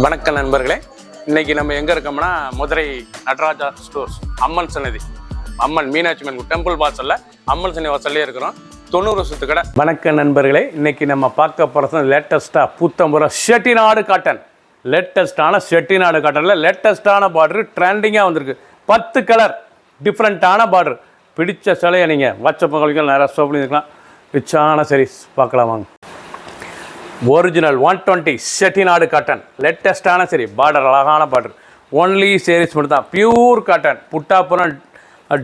வணக்கம் நண்பர்களே, இன்னைக்கு நம்ம எங்கே இருக்கோம்னா மதுரை நடராஜா ஸ்டோர்ஸ் அம்மன் சன்னதி, அம்மன் மீனாட்சி அம்மன் டெம்பிள் வாசலில் அம்மன் சன்னதி வாசல்லே இருக்கிறோம். 90 வருஷத்து கடை. வணக்கம் நண்பர்களே, இன்னைக்கு நம்ம பார்க்க போகிறது லேட்டஸ்ட்டாக பூத்தம்புற செட்டிநாடு காட்டன். லேட்டஸ்ட்டான செட்டிநாடு காட்டனில் லேட்டஸ்ட்டான பார்டரு ட்ரெண்டிங்காக வந்திருக்கு. 10 கலர் டிஃப்ரெண்ட்டான பார்டரு. பிடிச்ச சிலையை நீங்கள் வாட்ஸ்அப் பங்களிகள் நிறையா ஸ்டோப் பண்ணியிருக்கலாம். ரிச்சான சரிஸ் பார்க்கலாம் வாங்க. ஒரிஜினல் 120 செட்டிநாடு காட்டன் லேட்டஸ்ட்டான சரி, பார்டர் அழகான பார்டர். ஒன்லி சேரீஸ் மட்டும் தான், பியூர் காட்டன். புட்டா புறம்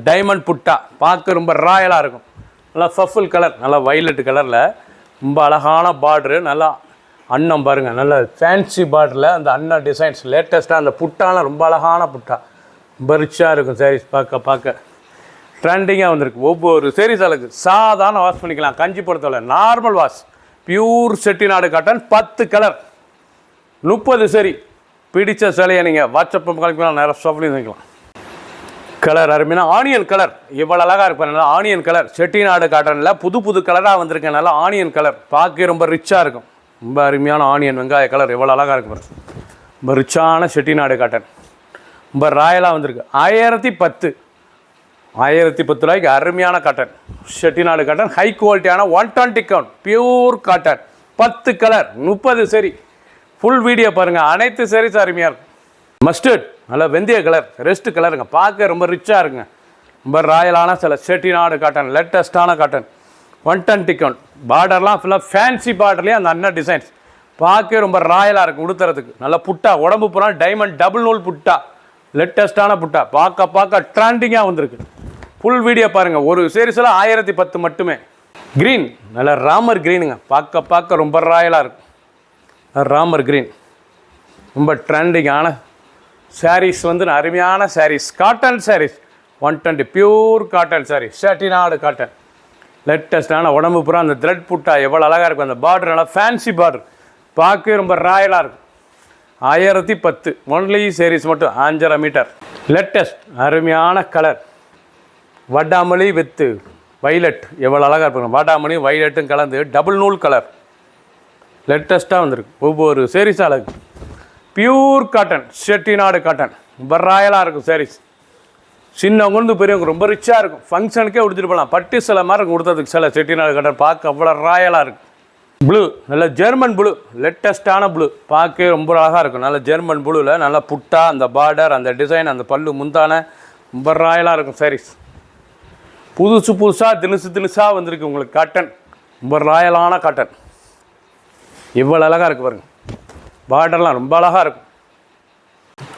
டைமண்ட் புட்டா, பார்க்க ரொம்ப ராயலாக இருக்கும். நல்லா பர்பிள் கலர், நல்லா வைலட் கலரில் ரொம்ப அழகான பார்டரு. நல்லா அன்னம் பாருங்கள், நல்ல ஃபேன்சி பார்டரில் அந்த அன்னம் டிசைன்ஸ் லேட்டஸ்ட்டாக. அந்த புட்டாலாம் ரொம்ப அழகான புட்டா, ரொம்ப ரிச்சாக இருக்கும் சாரீஸ். பார்க்க ட்ரெண்டிங்காக வந்திருக்கு. ஒவ்வொரு சாரீஸ் அளவுக்கு சாதாரண வாஷ் பண்ணிக்கலாம், கஞ்சி பொறுத்தவரை normal wash. Pure Chettinad cotton 10 colour 30 சரி. பிடிச்ச சிலையை நீங்கள் வாட்ஸ்அப் கலக்கலாம், நேரம் ஸ்டாப் பண்ணி வைக்கலாம். கலர் அருமையான ஆனியன் கலர், இவ்வளோ அழகாக இருப்பேன். நல்லா ஆனியன் கலர் செட்டிநாடு காட்டனில் புது கலராக வந்திருக்கேன். நல்லா ஆனியன் கலர் பார்க்க ரொம்ப ரிச்சாக இருக்கும். ரொம்ப அருமையான ஆனியன் வெங்காய கலர் எவ்வளோ அழகாக இருக்கு. ரொம்ப ரிச்சான செட்டிநாடு காட்டன், ரொம்ப ராயலாக வந்திருக்கு. 1010 ரூபாய்க்கு அருமையான காட்டன் செட்டிநாடு காட்டன். ஹை குவாலிட்டியான 120 கவுண்ட் பியூர் காட்டன். 10 கலர் 30 சரி. ஃபுல் வீடியோ பாருங்கள். அனைத்து சாரீஸ் அருமையாக இருக்கும். மஸ்டர்ட் நல்லா வெந்தய கலர், ரெஸ்ட் கலருங்க, பார்க்க ரொம்ப ரிச்சாக இருக்குங்க. ரொம்ப ராயலான சில செட்டிநாடு காட்டன், லேட்டஸ்ட்டான காட்டன். 120 கவுண்ட் பார்டர்லாம் ஃபுல்லாக ஃபேன்சி பார்டர்லேயே அந்த அண்ணா டிசைன்ஸ் பார்க்க ரொம்ப ராயலாக இருக்கும். உடுத்துறதுக்கு நல்லா புட்டா, உடம்பு பூரா டைமண்ட் டபுள் நூல் புட்டா, லேட்டஸ்ட்டான புட்டா, பார்க்க ட்ரெண்டிங்காக வந்திருக்கு. ஃபுல் வீடியோ பாருங்கள். ஒரு சீரீஸில் 1010 மட்டுமே. க்ரீன் நல்ல ராமர் க்ரீனுங்க, பார்க்க ரொம்ப ராயலாக இருக்கும். ராமர் க்ரீன் ரொம்ப ட்ரெண்டிங்கான சாரீஸ் வந்து அருமையான saris. Cotton saris 120 pure cotton saris Chettinad cotton. லேட்டஸ்ட்டான உடம்பு பூரா அந்த த்ரெட் புட்டா எவ்வளோ அழகாக இருக்கும். அந்த பார்டர் நல்லா ஃபேன்சி பார்டர், பார்க்க ரொம்ப ராயலாக இருக்கும். 1010 ஒன்லி சாரீஸ் மட்டும் 5.5 மீட்டர். லேட்டஸ்ட் அருமையான கலர் வடாமல்லி வித்து வைலட் எவ்வளோ அழகாக இருப்பாங்க. வடாமல்லி வைலட்டும் கலந்து டபுள் நூல் கலர் லேட்டஸ்ட்டாக வந்திருக்கு. ஒவ்வொரு சாரீஸும் அழகு. பியூர் காட்டன் செட்டிநாடு காட்டன் ரொம்ப ராயலாக இருக்கும் சாரீஸ். சின்னவங்க பெரியவங்க ரொம்ப ரிச்சாக இருக்கும். ஃபங்க்ஷனுக்கே உடுத்துட்டு போகலாம். பட்டு சில மாதிரி இருக்கும் கொடுத்ததுக்கு சில செட்டிநாடு காட்டன். பார்க்க அவ்வளோ ராயலாக இருக்கும். ப்ளூ நல்ல ஜெர்மன் ப்ளூ, லேட்டஸ்ட்டான ப்ளூ, பார்க்க ரொம்ப அழகாக இருக்கும். நல்ல ஜெர்மன் ப்ளூவில் நல்லா புட்டா, அந்த பார்டர், அந்த டிசைன், அந்த பல்லு முந்தான ரொம்ப ராயலாக இருக்கும் சாரீஸ். புதுசாக தினுசாக வந்திருக்கு உங்களுக்கு காட்டன். ரொம்ப ராயலான காட்டன் இவ்வளோ அழகாக இருக்குது பாருங்கள். பார்டர்லாம் ரொம்ப அழகாக இருக்கும்.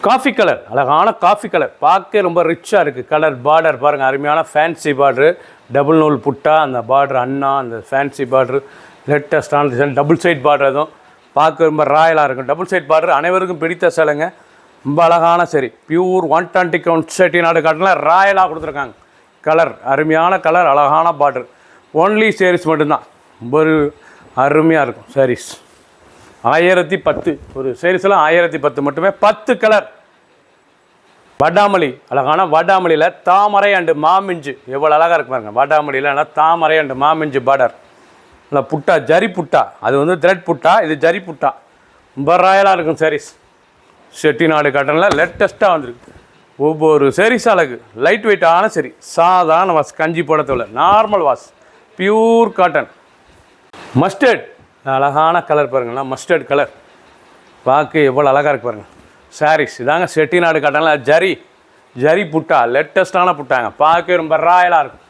காஃபி கலர், அழகான காஃபி கலர், பார்க்க ரொம்ப ரிச்சாக இருக்குது. கலர் பார்டர் பாருங்கள், அருமையான ஃபேன்சி பார்டரு, டபுள் நூல் புட்டா, அந்த பார்டர் அண்ணா, அந்த ஃபேன்சி பார்டரு, லேட்டஸ்டான டிசைன், டபுள் சைட் பார்டர். அதுவும் பார்க்க ரொம்ப ராயலாக இருக்கும். டபுள் சைட் பார்டர் அனைவருக்கும் பிடித்த சிலைங்க. ரொம்ப அழகான சரி. பியூர் 120 கவுண்ட் செட்டிநாடு காட்டனில் ராயலாக கொடுத்துருக்காங்க. கலர் அருமையான கலர், அழகான பார்டர். ஒன்லி சாரீஸ் மட்டும்தான். ஒரு அருமையாக இருக்கும் சாரீஸ். 1010 ஒரு சாரீஸ்லாம் 1010 மட்டுமே. 10 கலர். வடாமல்லி அழகான வடாமல்லியில் தாமரை அண்டு மாமிஞ்சு எவ்வளோ அழகாக இருக்கு பாருங்க. வடாமல்லியில் நல்லா தாமரை அண்டு மாமிஞ்சு பார்டர். நல்லா புட்டா, ஜரி புட்டா, அது வந்து த்ரெட் புட்டா, இது ஜரி புட்டா. ரொம்ப ராயலாக இருக்கும் சாரீஸ். செட்டிநாடு காட்டனில் லேட்டஸ்ட்டாக வந்துருக்கு. ஒவ்வொரு சாரீஸ் அழகு. லைட் வெயிட்டான சரி, சாதாரண வாஷ், கஞ்சி போட தேவை, normal wash, pure cotton. Mustard அழகான கலர் பாருங்கள்ண்ணா, மஸ்டர்ட் கலர் பார்க்க எவ்வளோ அழகாக இருக்கு பாருங்கள். சாரீஸ் இதாங்க செட்டிநாடு காட்டனில் ஜரி புட்டா, லேட்டஸ்ட்டான புட்டாங்க, பார்க்க ரொம்ப ராயலாக இருக்கும்.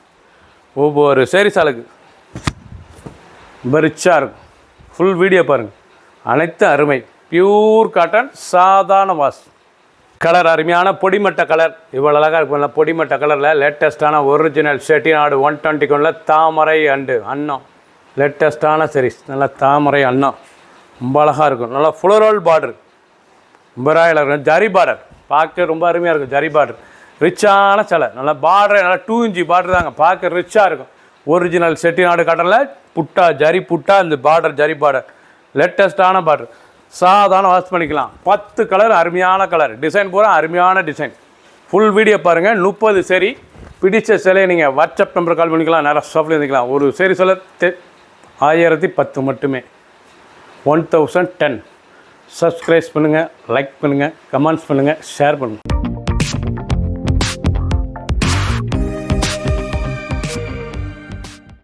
ஒவ்வொரு சாரீஸ் அழகு, ரொம்ப ரிச்சாக இருக்கும். ஃபுல் வீடியோ பாருங்கள். அனைத்து அருமை. பியூர் காட்டன், சாதாரண வாஷ். கலர் அருமையான பொடிமட்ட கலர் இவ்வளோ அழகாக இருக்கும். பொடிமட்ட கலரில் லேட்டஸ்ட்டான ஒரிஜினல் செட்டிநாடு 120 கவுண்டில் தாமரை அண்டு அன்னம், லேட்டஸ்ட்டான சாரீஸ். நல்லா தாமரை அன்னம் ரொம்ப அழகாக இருக்கும். நல்லா ஃப்ளோரல் பார்டர், ரொம்ப ராயலாக இருக்கும். ஜரி பார்டர் பார்க்க ரொம்ப அருமையாக இருக்கும். ஜரி பார்டர் ரிச்சான சிலை. நல்லா பார்டர், நல்லா 2 இன்ச் பார்டர் தாங்க, பார்க்க ரிச்சாக இருக்கும். ஒரிஜினல் செட்டிநாடு காட்டனில் புட்டா, ஜரி புட்டா, இந்த பார்டர் ஜரி பார்டர், லேட்டஸ்ட்டான பார்டர். சாதாரண வாஷ் பண்ணிக்கலாம். 10 கலர் அருமையான கலர், டிசைன் பூரா அருமையான டிசைன். ஃபுல் வீடியோ பாருங்கள். 30 சரி. பிடிச்ச சிலையை நீங்கள் வாட்ஸ்அப் நம்பர் கால் பண்ணிக்கலாம், நேராக ஷாப்பில் இருந்துக்கலாம். ஒரு சரி சில 1010 மட்டுமே. 1010 சப்ஸ்கிரைப் பண்ணுங்கள், லைக் பண்ணுங்கள், கமெண்ட்ஸ் பண்ணுங்கள், ஷேர் பண்ணுங்கள்.